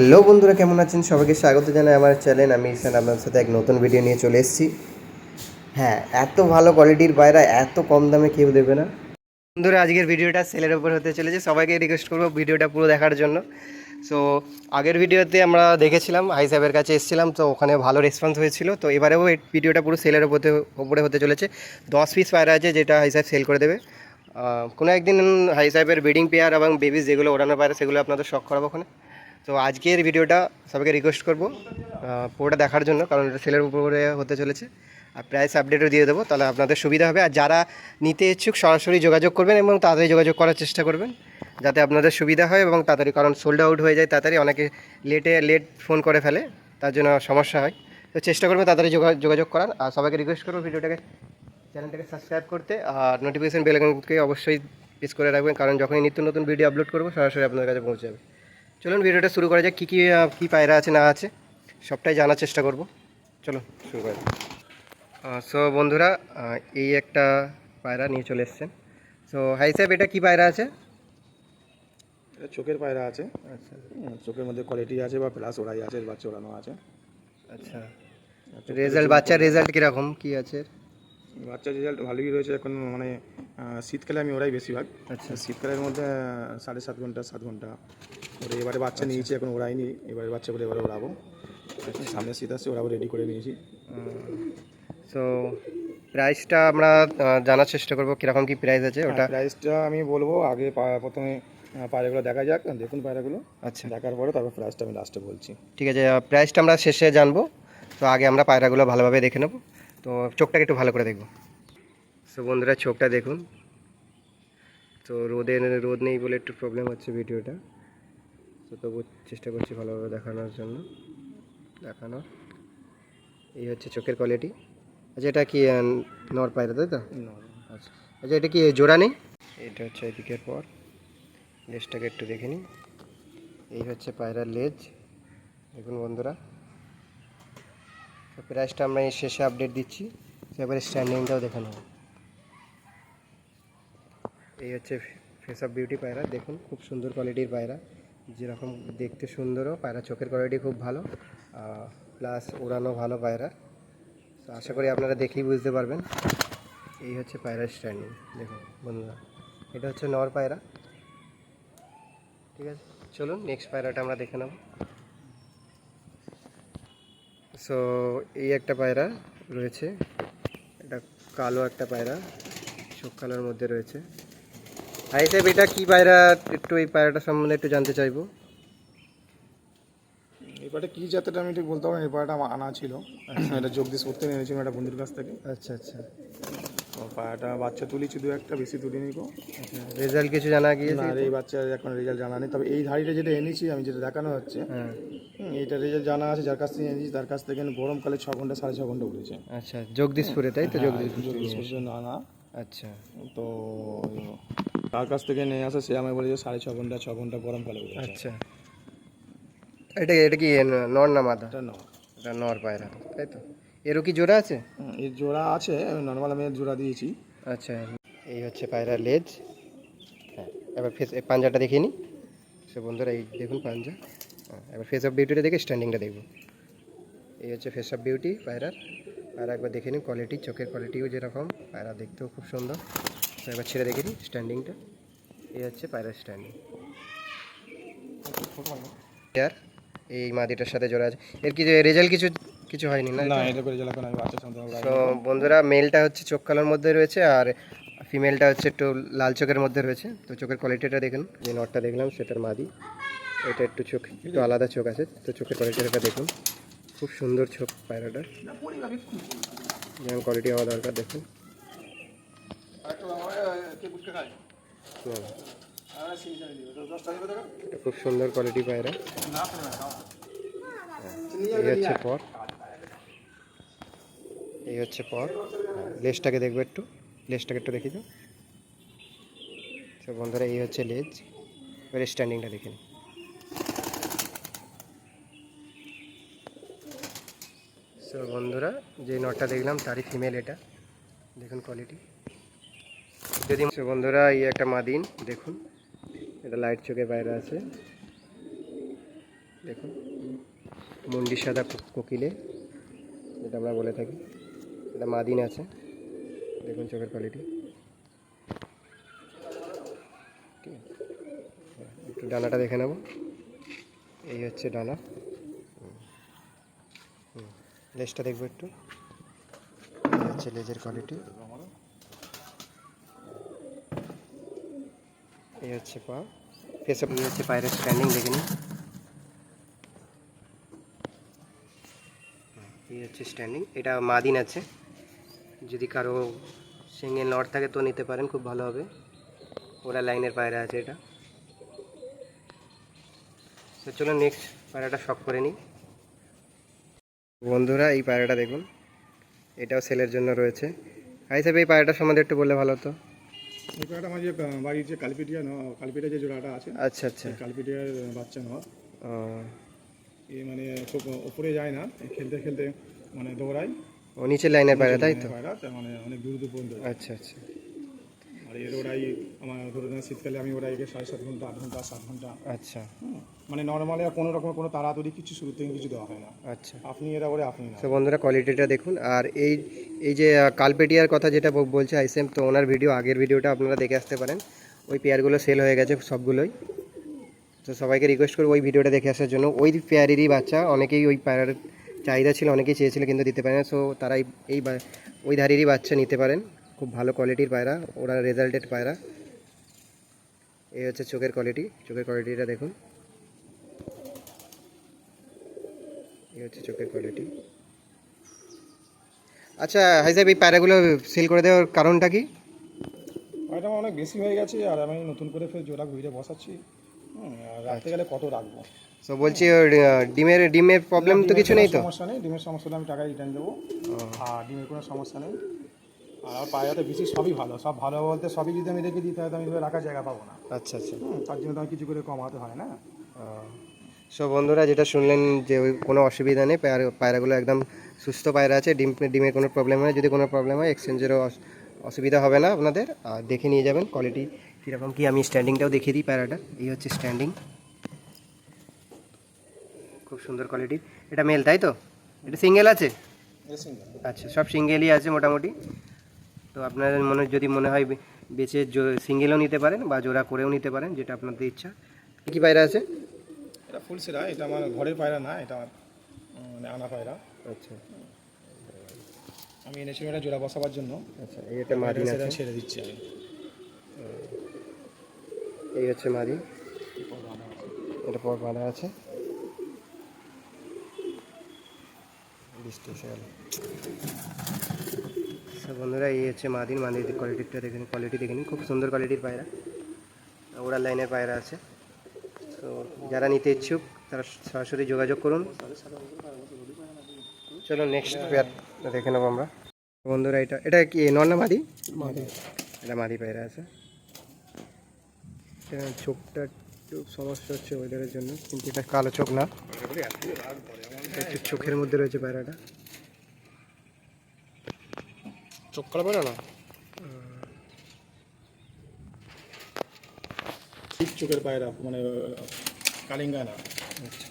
Hello বন্ধুরা, কেমন আছেন? সবাইকে স্বাগত জানাই আমার চ্যানেল। আমি ঈশান আপনার সাথে এক নতুন ভিডিও নিয়ে চলে এসেছি। হ্যাঁ, এত ভালো কোয়ালিটির পায়রা এত কম দামে কেউ দেবে না। বন্ধুরা, আজকের ভিডিওটা সেলের ওপর হতে চলেছে। সবাইকে রিকোয়েস্ট করবো ভিডিওটা পুরো দেখার জন্য। সো আগের ভিডিওতে আমরা দেখেছিলাম, হাই সাহেবের কাছে এসেছিলাম, তো ওখানে ভালো রেসপন্স হয়েছিল। তো এবারেও এই ভিডিওটা পুরো সেলের ওপরে হতে চলেছে। 10 পিস পায়রা আছে যেটা হাই সাহেব সেল করে দেবে। কোনো একদিন হাই সাহেবের ব্রিডিং পেয়ার এবং বেবিস যেগুলো ওড়ানো পায়রা সেগুলো আপনাদের শখ করাবো ওখানে। তো আজকের ভিডিওটা সবাইকে রিকোয়েস্ট করবো পুরোটা দেখার জন্য, কারণ এটা সেলের উপরে হতে চলেছে। আর প্রাইস আপডেটও দিয়ে দেবো, তাহলে আপনাদের সুবিধা হবে। আর যারা নিতে ইচ্ছুক সরাসরি যোগাযোগ করবেন এবং তাড়াতাড়ি যোগাযোগ করার চেষ্টা করবেন, যাতে আপনাদের সুবিধা হয় এবং তাড়াতাড়ি, কারণ সোল্ড আউট হয়ে যায় তাড়াতাড়ি। অনেকে লেট ফোন করে ফেলে, তার জন্য সমস্যা হয়। তো চেষ্টা করবেন তাড়াতাড়ি যোগাযোগ করার। আর সবাইকে রিকোয়েস্ট করবো চ্যানেলটাকে সাবস্ক্রাইব করতে, আর নোটিফিকেশান বেল আইকনকে অবশ্যই প্রেস করে রাখবেন, কারণ যখনই নিত্য নতুন ভিডিও আপলোড করবো সরাসরি আপনাদের কাছে পৌঁছে যাবে। চলুন ভিডিওটা শুরু করা যাক। কী পায়রা আছে না আছে সবটাই জানার চেষ্টা করব। চলুন শুরু করা যাক। সো বন্ধুরা, এই একটা পায়রা নিয়ে চলে এসছেন। সো হাই সাহেব, এটা কী পায়রা আছে? এটা চোখের পায়রা আছে। আচ্ছা, চোখের মধ্যে কোয়ালিটি আছে বা প্লাস ওড়াই আছে, বাচ্চা ওড়ানো আছে। আচ্ছা, বাচ্চার রেজাল্ট কীরকম কী আছে? বাচ্চার রেজাল্ট ভালোই রয়েছে এখন। মানে শীতকালে আমি ওড়াই বেশিরভাগ। আচ্ছা, শীতকালের মধ্যে 7.5 ঘন্টা 7 ঘন্টা ওরে। এবারে বাচ্চা নিয়েছি, এখন ওড়াইনি। এবারে বাচ্চা করে এবারে ওড়াবো। সামনে শীত আসছে, ওড়াবো, রেডি করে নিয়েছি। সো প্রাইসটা আমরা জানার চেষ্টা করবো কীরকম কী প্রাইস আছে ওটা। প্রাইসটা আমি বলবো আগে, প্রথমে পায়রাগুলো দেখা যাক। দেখুন পায়রাগুলো, আচ্ছা, দেখার পরে তারপর প্রাইসটা আমি লাস্টে বলছি। ঠিক আছে। প্রাইসটা আমরা শেষে জানবো। তো আগে আমরা পায়রাগুলো ভালোভাবে দেখে নেব। তো চোখটাকে একটু ভালো করে দেখব। সো বন্ধুরা, চোখটা দেখুন। তো রোদ নেই বলে একটু প্রবলেম হচ্ছে ভিডিওটা। তো তবু চেষ্টা করছি ভালোভাবে দেখানোর। এই হচ্ছে চোখের কোয়ালিটি। আচ্ছা, এটা কি নর পায়রা, তাই তো? আচ্ছা আচ্ছা, এটা কি জোড়া নেই? এটা হচ্ছে এদিকের পর। লেজটাকে একটু দেখে নিই। এই হচ্ছে পায়রার লেজ, দেখুন বন্ধুরা। তো প্রাইসটা আমরা এই শেষে আপডেট দিচ্ছি। এবারে স্ট্যান্ডিংটাও দেখে নেব। এই হচ্ছে ফেস অফ বিউটি পায়রা, দেখুন খুব সুন্দর কোয়ালিটির পায়রা। যেরকম দেখতে সুন্দরও পায়রা, চোখের কোয়ালিটি খুব ভালো, প্লাস উড়ানো ভালো পায়রা। তো আশা করি আপনারা দেখেই বুঝতে পারবেন। এই হচ্ছে পায়রার স্ট্যান্ডিং, দেখুন বন্ধুরা। এটা হচ্ছে নর পায়রা। ঠিক আছে, চলুন নেক্সট পায়রাটা আমরা দেখে নেব। সো এই একটা পায়রা রয়েছে, এটা কালো একটা পায়রা, চোখ কালোর মধ্যে রয়েছে। হাই সাহেব, এটা কী পায়রা? একটু এই পায়রাটা সম্বন্ধে একটু জানতে চাইবো। এই পায়রাটা কী জাতের আমি ঠিক বলতে পারবো না। এই পায়রাটা আমার আনা ছিল, এটা জগদীশ করতে নিয়েছিলাম একটা বন্ধুর কাছ থেকে। আচ্ছা আচ্ছা, পায়রাটা বাচ্চা তুলেছি দু একটা, বেশি তুলিনি গো। রেজাল্ট কিছু জানা গিয়েছে? না, এই বাচ্চার এখন রেজাল্ট জানা নেই। তবে এই ধাড়িটা যেটা এনেছি আমি, যেটা দেখানো হচ্ছে, হ্যাঁ, এইটা রেজাল্ট জানা আছে। যার কাছ থেকে এনেছি তার কাছ থেকে গরমকালে 6 ঘন্টা 6.5 ঘন্টা উঠেছে। আচ্ছা, জগদীশপুরে, তাই তো? জগদীশপুর না না। আচ্ছা তো তার কাছ থেকে নিয়ে আসা, সে আমায় বলেছে 6.5 ঘন্টা 6 ঘন্টা গরমকালে উঠেছে। আচ্ছা, এটা কি নর না মাদা? এটা না, এটা নর পায়রা, তাই তো? এরও কি জোড়া আছে? এর জোড়া আছে, আমি নর্মাল আমি এর জোড়া দিয়েছি। আচ্ছা, এই হচ্ছে পায়রার লেজ। হ্যাঁ, এবার পাঞ্জাটা দেখিয়ে নিই। সে বন্ধুরা, এই দেখুন পাঞ্জা। এবার ফেস অফ বিউটিটা দেখে স্ট্যান্ডিংটা দেখব। এই হচ্ছে ফেস অফ বিউটি পায়রার। পায়রা একবার দেখে নিন কোয়ালিটি, চোখের কোয়ালিটিও যেরকম, পায়রা দেখতেও খুব সুন্দর। তো এবার ছেড়ে দেখে নিই স্ট্যান্ডিংটা। এই হচ্ছে পায়রার স্ট্যান্ডিং। আর এই মাদিটার সাথে জোড়া আছে। এর কি রেজাল্ট কিছু হয়নি না? না, এটা করে রেজাল্ট এখন আমি বাচ্চা সামনে। তো বন্ধুরা, মেলটা হচ্ছে চোখ কালোর মধ্যে রয়েছে, আর ফিমেলটা হচ্ছে একটু লাল চোখের মধ্যে রয়েছে। তো চোখের কোয়ালিটিটা দেখুন, যে নটটা দেখলাম সেটার মাদি। এটা একটু চোখ একটু আলাদা চোখ আছে। তো চোখের কোয়ালিটিটা দেখুন, খুব সুন্দর চোখ পায়রাটার, যেমন কোয়ালিটি হওয়া দরকার। দেখুন এটা খুব সুন্দর কোয়ালিটি পায়রা। এই হচ্ছে পর। লেজটাকে দেখবো একটু, লেজটাকে একটু দেখি তো। তো বন্ধুরা, এই হচ্ছে লেজ। এবার স্ট্যান্ডিংটা দেখে নিন। সো বন্ধুরা, যে নটটা দেখলাম তারই ফিমেল এটা, দেখুন কোয়ালিটি। যদি বন্ধুরা, এই একটা মাদিন দেখুন, এটা লাইট চোখে পায়রা আছে। দেখুন মুন্ডি সাদা কোকিলে, যেটা আমরা বলে থাকি, এটা মাদিন আছে। দেখুন চোখের কোয়ালিটি। ঠিক আছে, একটু ডানাটা দেখে নেব। এই হচ্ছে ডানা। লেজটা দেখবো একটু। এই হচ্ছে লেজের কোয়ালিটি। এই হচ্ছে পা। ফেসে এই হচ্ছে পায়ের স্ট্যান্ডিং দেখে নিন। এই হচ্ছে স্ট্যান্ডিং। এটা মাদিন আছে, যদি কারো সিঙ্গেল নট থাকে তো নিতে পারেন, খুব ভালো হবে। ওরা লাইনের পায়রা আছে এটা। তো চলো নেক্সট পায়রাটা শখ করে নিই। বন্ধুরা এই পায়রাটা দেখুন, এটাও সেলের জন্য রয়েছে। হাই সাহেব, এই পায়রাটার সম্বন্ধে একটু বললে ভালো হতো। এই পায়রাটা আমার যে বাড়ির যে কালপিটিয়া কালপিটিয়া যে জোড়াটা আছে, আচ্ছা আচ্ছা। কালপিটিয়ার বাচ্চা নয়। ও এই মানে খুব উপরে যায় না, খেলতে খেলতে মানে দৌড়ায়। ও নিচের লাইনের পায়রা, তাই তো? পায়রা তার মানে অনেক দূর দূর পর্যন্ত যায়। আচ্ছা আচ্ছা। আর এর ওরাই আমার ধরুন শীতকালে আমি ওরাই 7.5 ঘন্টা 8 ঘন্টা 7 ঘন্টা। আচ্ছা মানে নর্মালি কোনো রকম কোনো তাড়াতাড়ি কিছু শুরু থেকে কিছু দেওয়া হয় না। আচ্ছা। আপনি এরা করে আপনি না। তো বন্ধুরা কোয়ালিটিটা দেখুন। আর এই এই যে কালপেটিয়ার কথা যেটা বলছে আইসেম, তো ওনার ভিডিও, আগের ভিডিওটা আপনারা দেখে আসতে পারেন। ওই পেয়ারগুলো সেল হয়ে গেছে সবগুলোই। তো সবাইকে রিকোয়েস্ট করবো ওই ভিডিওটা দেখে আসার জন্য। ওই পেয়ারেরই বাচ্চা অনেকেই ওই পায়রার চাহিদা ছিল, অনেকেই চেয়েছিল কিন্তু দিতে পারে না। সো তারা এই ওই ধারেরই বাচ্চা নিতে পারেন। খুব ভালো কোয়ালিটির পায়রা, ওরা রেজাল্টেড পায়রা। এই হচ্ছে চোখের কোয়ালিটি। চোখের কোয়ালিটিটা দেখুন। এই হচ্ছে চোখের কোয়ালিটি। আচ্ছা হাই সাহেব, এই পায়রাগুলো সেল করে দেওয়ার কারণটা কি? পায়রাটা আমার অনেক বেশি হয়ে গেছে, আর আমি নতুন করে ফের জোড়া ঘুরে বসাচ্ছি। আর রাখতে গেলে কত রাখবো। তো বলছি ওর ডিমের প্রবলেম তো কিছু নেই তো? সমস্যা নেই, ডিমের সমস্যা হলে আমি টাকা রিটার্ন দেবো। আর ডিমের কোনো সমস্যা নেই। আর পায়রাতে বেশি সবই ভালো, সব ভালো বলতে সবই যদি আমি রেখে দিই তাহলে আমি রাখার জায়গা পাবো না। আচ্ছা আচ্ছা। তার জন্য তো আমি কিছু করে কমাতে হয় না। সো বন্ধুরা যেটা শুনলেন যে ওই কোনো অসুবিধা নেই, পায়রাগুলো একদম সুস্থ পায়রা আছে। ডিমের কোনো প্রবলেম হয়, যদি কোনো প্রবলেম হয় এক্সচেঞ্জেরও অসুবিধা হবে না আপনাদের। আর দেখে নিয়ে যাবেন কোয়ালিটি কীরকম কী। আমি স্ট্যান্ডিংটাও দেখিয়ে দিই পায়রাটা। এই হচ্ছে স্ট্যান্ডিং, খুব সুন্দর কোয়ালিটির। এটা মেল, তাই তো? এটা সিঙ্গেল আছে? আচ্ছা, সব সিঙ্গেলই আছে মোটামুটি। তো আপনার যদি মনে হয় বেচে সিঙ্গেলও নিতে পারেন বা জোড়া করেও নিতে পারেন, যেটা আপনাদের ইচ্ছা। কী পায়রা আছে? এটা ফুলসেরা, এটা আমার ঘরের পায়রা না, এটা আমার মানে আনা পায়রা। আচ্ছা আমি এনেছিলাম এটা জোড়া বসাবার জন্য। আচ্ছা। এই একটা মাদিন আছে, ছেড়ে দিচ্ছি আমি। এই হচ্ছে মাদিন, এটা পর বাঁধা আছে। বন্ধুরা এই হচ্ছে মাদির কোয়ালিটিটা দেখে নিন, কোয়ালিটি দেখে নিন, খুব সুন্দর কোয়ালিটির পায়রা। ওরা লাইনের পায়রা আছে। তো যারা নিতে ইচ্ছুক তারা সরাসরি যোগাযোগ করুন। চলো নেক্সট পেয়ার দেখে নেবো আমরা। বন্ধুরা এটা কি নর না মাদি? এটা মাদি পায়রা আছে। চোখটা একটু সমস্যা হচ্ছে ওয়েদারের জন্য, কিন্তু এটা কালো চোখ না, একটু চোখের মধ্যে রয়েছে পায়রাটা। চোখ কালো পায়রা না, ঠিক চোখের পায়রা, মানে কালিঙ্গা না। আচ্ছা।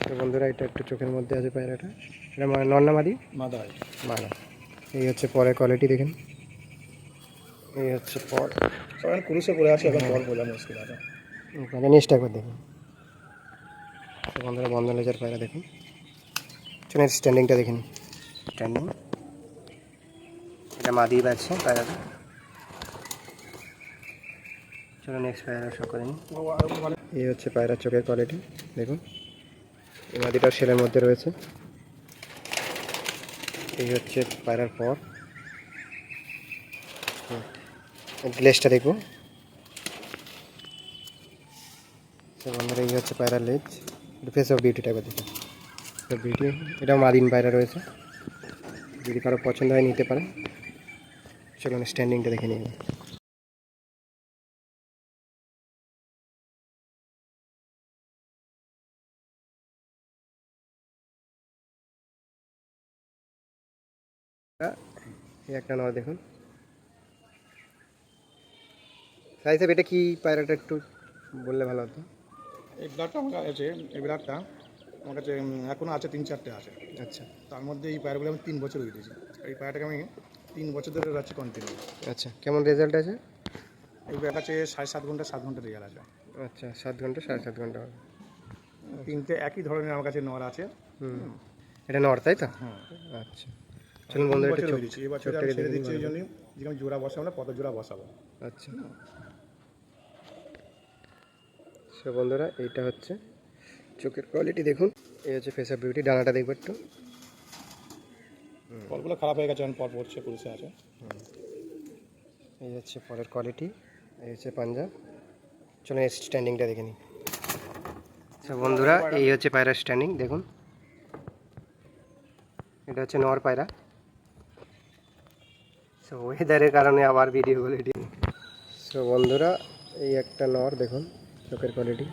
তো বন্ধুরা এটা একটু চোখের মধ্যে আছে পায়রাটা। এটা নর না মাদি? মাদায় মাদা। এই হচ্ছে পরের কোয়ালিটি দেখেন। এই হচ্ছে পর। সবাই পুরুষে পড়ে আছে, এখন বল বোঝা মুশকিল আছে। আপনাকে নেক্সট একবার দেখুন। তো বন্ধুরা বন্ধন লেজার পায়রা দেখুন। চলুন স্ট্যান্ডিংটা দেখুন। স্ট্যান্ডিং, এটা মাদি আছে পায়রাটা। চলো নেক্সট পায়রা শো করে নিই। এই হচ্ছে পায়রার চোখের কোয়ালিটি দেখুন। এই মাদিটাও সেলের মধ্যে রয়েছে। এই হচ্ছে পায়রার পর। লেজটা দেখবো। বন্ধুরা এই হচ্ছে পায়রার লেজ। ফেস অফ বিউটি টাইপের দেখুন, বিউটি। এটাও মাদিন পায়রা রয়েছে, যদি কারো পছন্দ হয় নিতে পারেন। চলুন স্ট্যান্ডিংটা দেখে নিই। এই একটা নয় দেখুন। সাইজ এটা কি পায়রাটা একটু বললে ভালো হতো। এই ব্লাডটা আমার কাছে, এই ব্লাডটা আমার কাছে এখনও আছে, 3-4টে আছে। আচ্ছা তার মধ্যে এই পায়রাগুলো আমি 3 বছর উঠেছি। এই পায়রাটাকে আমি 3 বছর ধরে রাখছি কন্টিনিউ। আচ্ছা, কেমন রেজাল্ট আছে? এই ব্যাগ আছে 7.5 ঘন্টা 7 ঘন্টা রেজাল্ট আছে। আচ্ছা, 7 ঘন্টা 7.5 ঘন্টা হবে। তিনটে একই ধরনের আমার কাছে নর আছে। এটা নর তাই তো? হ্যাঁ, আচ্ছা, চলুন বন্ধু একটু বছর হয়েছে। এই বছর আমি ছেড়ে দিচ্ছি এই জন্যই যে আমি জোড়া বসাবো না, কত জোড়া বসাবো। আচ্ছা, সো বন্ধুরা এইটা হচ্ছে চোখের কোয়ালিটি দেখুন। এই হচ্ছে ফেস অফ বিউটি। ডানাটা দেখবো একটু। ফলগুলো খারাপ হয়ে গেছে, পর পড়ছে, পুরুষে আছে। এই হচ্ছে পরের কোয়ালিটি। এই হচ্ছে পাঞ্জা। চলুন এর স্ট্যান্ডিংটা দেখে নিই। আচ্ছা বন্ধুরা, এই হচ্ছে পায়রার স্ট্যান্ডিং দেখুন। এটা হচ্ছে নর পায়রা। সো ওয়েদারের কারণে আবার ভিডিও কোয়ালিটি। সো বন্ধুরা, এই একটা নর দেখুন, চোখের কোয়ালিটি।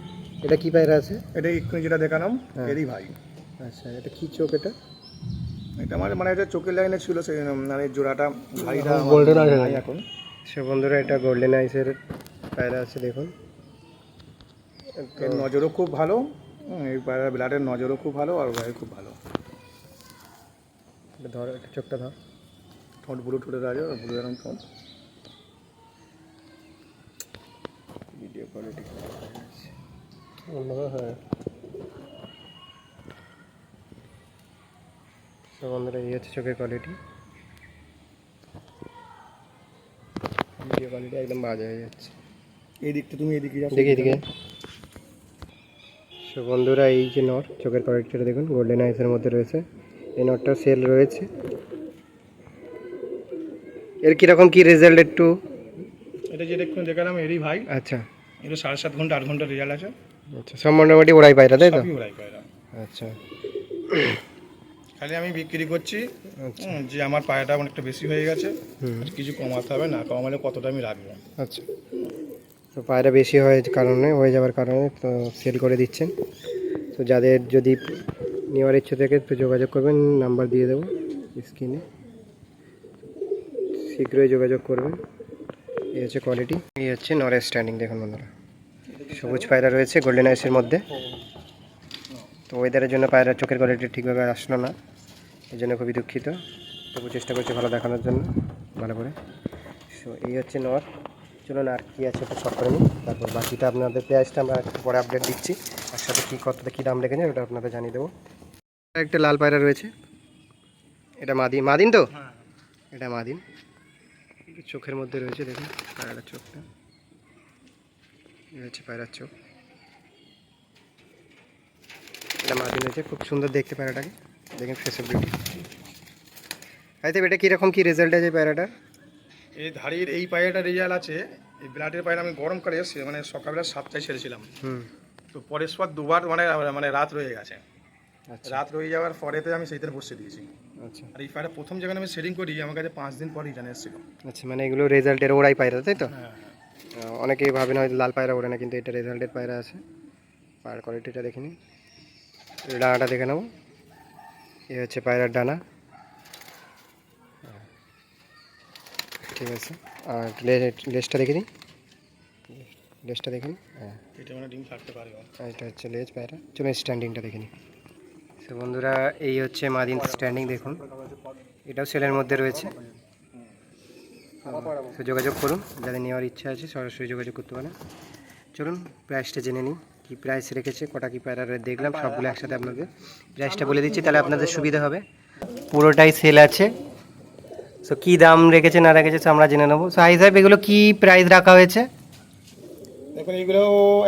এটা কি পায়রা আছে? এটা এক্ষুনি যেটা দেখালাম এরই ভাই। আচ্ছা, এটা কি চোখ? এটা মানে এটা চোখের লাইনে ছিল, সেই মানে জোড়াটা ভাইটা গোল্ডেন আই এখন। সো বন্ধুরা, এটা গোল্ডেন আইসের পায়রা আছে দেখুন। এর নজরও খুব ভালো। এই পায়রার ব্লাডের নজরও খুব ভালো, আর গায়ে খুব ভালো। এটা ধর, একটা চোখটা ধর। ঠোঁট বুড়ো ঠোঁটের আছে, বুড়ো এরকম ঠোঁট। ভিডিও কোয়ালিটি হ্যাঁ। তো বন্ধুরা, এই হচ্ছে চোখের কোয়ালিটি। ভিডিও কোয়ালিটি একদম বাজে হয়ে যাচ্ছে। এই দিকটা তুমি এদিকে যাও, দেখি এদিকে। সো বন্ধুরা, এই যে নট চোখের কোয়ালিটিটা দেখুন, গোল্ডেন আইসের মধ্যে রয়েছে। এই নটটা সেল রয়েছে। এর কীরকম কী রেজাল্ট একটু? এটা যেটা এক্ষুনি দেখালাম এরই ভাই। আচ্ছা, এটা 7.5 ঘন্টা 8 ঘন্টা রেজাল্ট আছে। আচ্ছা, সব মোটামুটি ওরাই পায়রা তাই তো? সবই ওরাই পায়রা। আচ্ছা, খালি আমি বিক্রি করছি যে আমার পায়রাটা অনেকটা বেশি হয়ে গেছে, কিছু কমাতে হবে, না কমালে কতটা আমি রাখবো। আচ্ছা, তো পায়রা বেশি হয়ে যাওয়ার কারণে তো সেল করে দিচ্ছেন। তো যাদের যদি নেওয়ার ইচ্ছে থাকে তো যোগাযোগ করবেন, নাম্বার দিয়ে দেবো স্ক্রিনে, শীঘ্রই যোগাযোগ করবেন। এই হচ্ছে কোয়ালিটি। এই হচ্ছে নরের স্ট্যান্ডিং দেখুন বন্ধুরা। সবুজ পায়রা রয়েছে গোল্ডেন আইসের মধ্যে। তো ওয়েদারের জন্য পায়রার চোখের কোয়ালিটি ঠিকভাবে আসলো না, এই জন্য খুবই দুঃখিত। তবু চেষ্টা করছি ভালো দেখানোর জন্য, ভালো করে। সো এই হচ্ছে নর। চলুন আর কি আছে ওটা শর্ট করে নিই, তারপর বাকিটা আপনাদের প্রাইসটা আমরা একটু পরে আপডেট দিচ্ছি। একসাথে কী কতটা কী দাম রেখেছে ওটা আপনাদের জানিয়ে দেবো। একটা লাল পায়রা রয়েছে, এটা মাদিন। মাদিন তো? এটা মাদিন। চোখের মধ্যে রয়েছে দেখুন পায়রাটার চোখটা। এই হচ্ছে পায়রার চোখ। এটা মাদিন হয়েছে, খুব সুন্দর দেখতে পায়রাটাকে দেখেন, ফেসের বিউটি। আচ্ছা, এটা কীরকম কী রেজাল্ট আছে পায়রাটার? এই ধাড়ির এই পায়রাটা রেজাল্ট আছে। এই ব্লাডের পায়রা আমি গরমকালে মানে সকালবেলা 7টায় ছেড়েছিলাম। তো পরের পর দুবার মানে রাত রয়ে গেছে। আচ্ছা, রাত রয়ে যাওয়ার পরেতে আমি সেইদিন বসে দিয়েছি। আচ্ছা, আর এই পায়রা প্রথম যখন আমি সেটিং করি আমার কাছে 5 দিন পর রিটার্ন এসেছিল। আচ্ছা, মানে এগুলো রেজাল্টের ওরাই পায়রা তাই তো? হ্যাঁ, অনেকেই ভাবেন হয়তো লাল পায়রা ওড়ে না, কিন্তু এটা রেজাল্টের পায়রা আছে। পায়রার কোয়ালিটিটা দেখে নিন, ডানাটা দেখে নেব। এ হচ্ছে পায়রার ডানা, ঠিক আছে। আর লেজটা দেখে নিন, লেজটা দেখে নিন। হ্যাঁ, এটা মানে ডিম থাকতে পারে। আর এটা হচ্ছে লেজ পায়রা। চলুন স্ট্যান্ডিংটা দেখে নিন। তো বন্ধুরা, এই হচ্ছে মাদিন স্ট্যান্ডিং দেখুন, এটাও সেলের মধ্যে রয়েছে। তো যোগাযোগ করুন, যাদের নেওয়ার ইচ্ছা আছে সরাসরি যোগাযোগ করতে পারেন। চলুন প্রাইসটা জেনে নিই, কী প্রাইস রেখেছে, কটা কী পায়রা দেখলাম, সবগুলো একসাথে আপনাদের প্রাইসটা বলে দিচ্ছি, তাহলে আপনাদের সুবিধা হবে। পুরোটাই সেল আছে। সো কী দাম রেখেছে না রেখেছে আমরা জেনে নেবো। সো হাই সাহেব, এগুলো কী প্রাইস রাখা হয়েছে? দেখুন এগুলো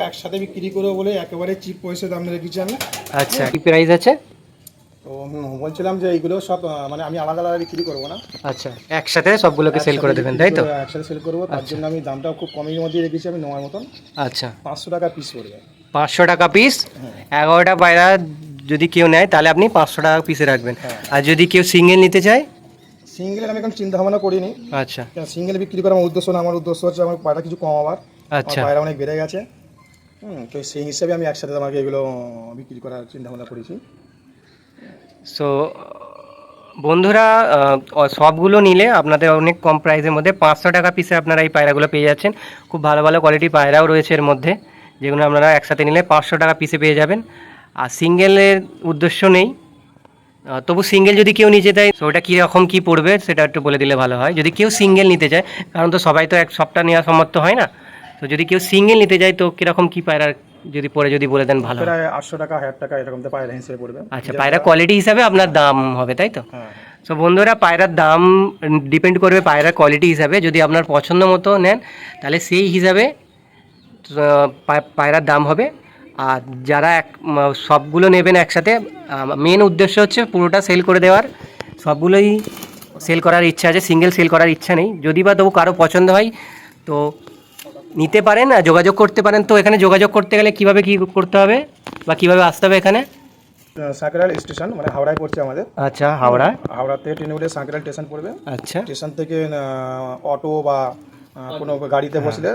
একসাথে বিক্রি করবো বলে একেবারে চিপ পয়সা দাম রেখেছি আমি। আচ্ছা, কী প্রাইস আছে? তো বলছিলাম যে এইগুলো সব মানে আমি আলাদা আলাদা বিক্রি করবো না। আচ্ছা, একসাথে সবগুলোকে সেল করে দেবেন তাই তো? একসাথে সেল করবো, তার জন্য আমি দামটাও খুব কমের মধ্যে রেখেছি আমি নেওয়ার মতন। আচ্ছা, 500 টাকা পিস পড়বে। 500 টাকা পিস। 11টা পায়রা যদি কেউ নেয় তাহলে আপনি 500 টাকা পিসে রাখবেন। আর যদি কেউ সিঙ্গেল নিতে চায়? সিঙ্গেলের আমি এখন চিন্তা ভাবনা করিনি। আচ্ছা, সিঙ্গেল বিক্রি করার আমার উদ্দেশ্য না, আমার উদ্দেশ্য হচ্ছে আমার পায়রা কিছু কমাবার। আচ্ছা, পায়রা অনেক বেড়ে গেছে। তো সেই হিসাবে আমি একসাথে আমাকে এগুলো বিক্রি করার চিন্তা ভাবনা করেছি। সো বন্ধুরা, সবগুলো নিলে আপনাদের অনেক কম প্রাইসের মধ্যে 500 টাকা পিসে আপনারা এই পায়রাগুলো পেয়ে যাচ্ছেন। খুব ভালো ভালো কোয়ালিটির পায়রাও রয়েছে এর মধ্যে, যেগুলো আপনারা একসাথে নিলে 500 টাকা পিসে পেয়ে যাবেন। আর সিঙ্গেলের উদ্দেশ্য নেই, তবু সিঙ্গেল যদি কেউ নিতে চায় তো ওটা কীরকম কী পড়বে সেটা একটু বলে দিলে ভালো হয়। যদি কেউ সিঙ্গেল নিতে চায়, কারণ তো সবাই তো সবটা নেওয়া সমর্থ হয় না, তো যদি কেউ সিঙ্গেল নিতে চায় তো কীরকম কী পায়রা যদি পরে যদি বলে দেন ভালো হয়। প্রায় 800 টাকা 1000 টাকা এরকম তো পায়রা হিসেবে পড়বে। আচ্ছা, পায়রা কোয়ালিটি হিসাবে আপনার দাম হবে, তাই তো? হ্যাঁ। সো বন্ধুরা, পায়রার দাম ডিপেন্ড করবে পায়রার কোয়ালিটি হিসাবে। যদি আপনার পছন্দ মতো নেন তাহলে সেই হিসাবে পায়রার দাম হবে। আর যারা সবগুলো নেবেন একসাথে, মেন উদ্দেশ্য হচ্ছে পুরোটা সেল করে দেওয়ার, সবগুলোই সেল করার ইচ্ছা আছে, সিঙ্গেল সেল করার ইচ্ছা নেই। যদি বা তবু কারো পছন্দ হয় তো নিতে পারেন, যোগাযোগ করতে পারেন। তো এখানে যোগাযোগ করতে গেলে কিভাবে কি করতে হবে বা কিভাবে আসতে হবে এখানে? সাঁকরাইল স্টেশন মানে হাওড়ায় পড়ছে আমাদের। আচ্ছা, হাওড়া থেকে ট্রেনে উঠে সাঁকরাইল স্টেশন পড়বে। আচ্ছা, স্টেশন থেকে অটো বা কোনো গাড়িতে বসলে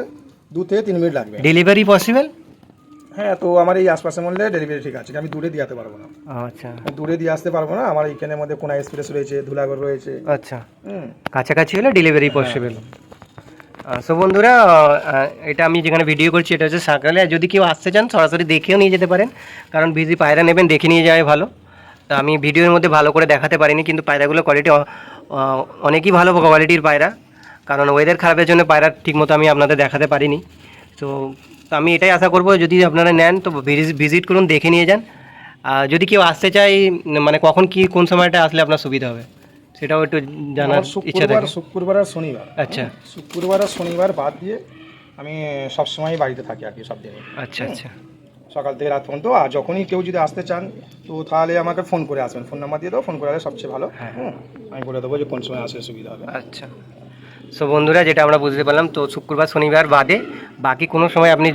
2 থেকে 3 মিনিট লাগবে। Delivery possible? হ্যাঁ, তো আমার এই আশপাশের মধ্যে ডেলিভারি ঠিক আছে, আমি দূরে দিয়ে আসতে পারবো না। আচ্ছা, দূরে দিয়ে আসতে পারবো না, আমার এইখানের মধ্যে কোনা এক্সপ্রেস রয়েছে, ধুলাগড় রয়েছে। আচ্ছা, কাছাকাছি হলে ডেলিভারি পসিবল। সো বন্ধুরা, এটা আমি যেখানে ভিডিও করছি এটা হচ্ছে সাঁকরাইলে। আর যদি কেউ আসতে চান সরাসরি দেখেও নিয়ে যেতে পারেন, কারণ বিজি পায়রা নেবেন দেখে নিয়ে যাওয়াই ভালো। তা আমি ভিডিওর মধ্যে ভালো করে দেখাতে পারিনি, কিন্তু পায়রাগুলোর কোয়ালিটি অনেকই ভালো কোয়ালিটির পায়রা, কারণ ওয়েদার খারাপের জন্য পায়রা ঠিকমতো আমি আপনাদের দেখাতে পারিনি। তো আমি এটাই আশা করব, যদি আপনারা নেন তো ভিজিট করুন, দেখে নিয়ে যান। যদি কেউ আসতে চায় মানে কখন কি কোন সময়টা আসলে আপনার সুবিধা হবে সেটাও একটু জানার ইচ্ছা থাকে। শুক্রবার আর শনিবার। আচ্ছা, শুক্রবার আর শনিবার বাদ দিয়ে আমি সবসময় বাড়িতে থাকি আর কি, সব দিনে। আচ্ছা, আচ্ছা, সকাল থেকে রাত পর্যন্ত। আর যখনই কেউ যদি আসতে চান তো তাহলে আমাকে ফোন করে আসবেন, ফোন নাম্বার দিয়ে দেবো, ফোন করে আসলে সবচেয়ে ভালো। হ্যাঁ, আমি বলে দেবো যে কোন সময় আসলে সুবিধা হবে। আচ্ছা। সো বন্ধুরা, যেটা আমরা বুঝতে পারলাম, তো শুক্রবার শনিবার বাদে বাকি কোনো সময় আপনি